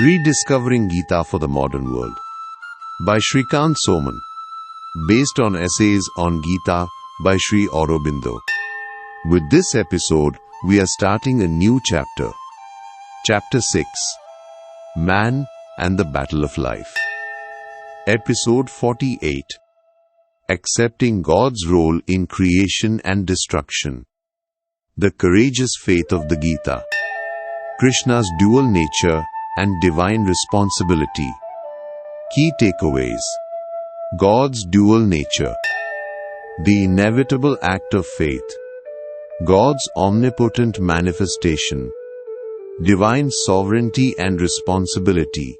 Rediscovering Gita for the Modern World by Shrikant Soman, based on essays on Gita by Sri Aurobindo. With this episode, we are starting a new chapter. Chapter 6, Man and the Battle of Life. Episode 48, Accepting God's Role in Creation and Destruction. The Courageous Faith of the Gita. Krishna's Dual Nature and Divine Responsibility. Key takeaways. God's dual nature. The inevitable act of faith. God's omnipotent manifestation. Divine sovereignty and responsibility.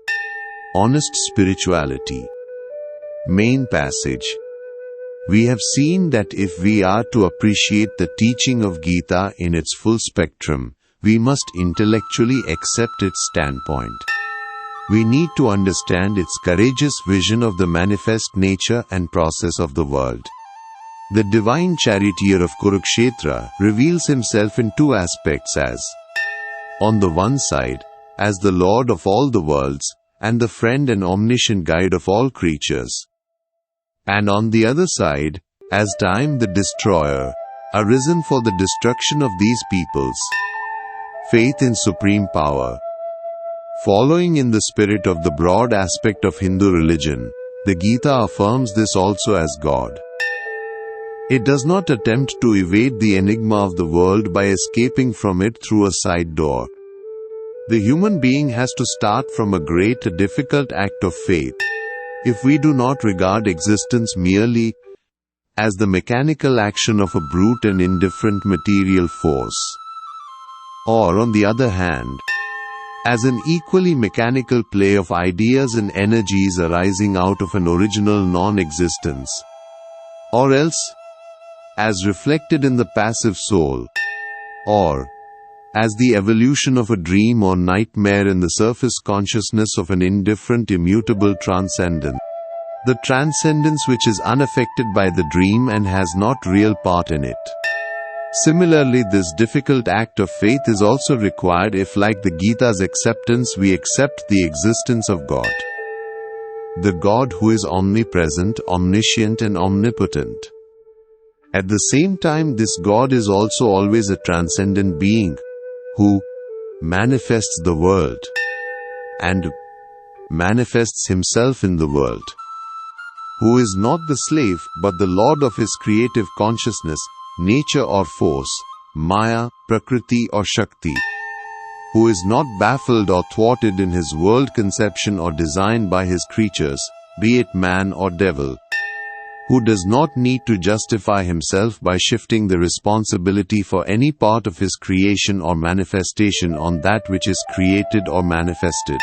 Honest spirituality. Main passage. We have seen that if we are to appreciate the teaching of Gita in its full spectrum, we must intellectually accept its standpoint. We need to understand its courageous vision of the manifest nature and process of the world. The divine charioteer of Kurukshetra reveals himself in two aspects as, on the one side, as the Lord of all the worlds, and the friend and omniscient guide of all creatures. And on the other side, as Time the Destroyer, arisen for the destruction of these peoples. Faith in supreme power. Following in the spirit of the broad aspect of Hindu religion, the Gita affirms this also as God. It does not attempt to evade the enigma of the world by escaping from it through a side door. The human being has to start from a great, difficult act of faith, if we do not regard existence merely as the mechanical action of a brute and indifferent material force. Or, on the other hand, as an equally mechanical play of ideas and energies arising out of an original non-existence. Or else, as reflected in the passive soul, or as the evolution of a dream or nightmare in the surface consciousness of an indifferent immutable transcendence. The transcendence which is unaffected by the dream and has not real part in it. Similarly, this difficult act of faith is also required if, like the Gita's acceptance, we accept the existence of God. The God who is omnipresent, omniscient and omnipotent. At the same time, this God is also always a transcendent being, who manifests the world and manifests himself in the world, who is not the slave but the lord of his creative consciousness, nature or force, Maya, Prakriti or Shakti, who is not baffled or thwarted in his world conception or design by his creatures, be it man or devil, who does not need to justify himself by shifting the responsibility for any part of his creation or manifestation on that which is created or manifested.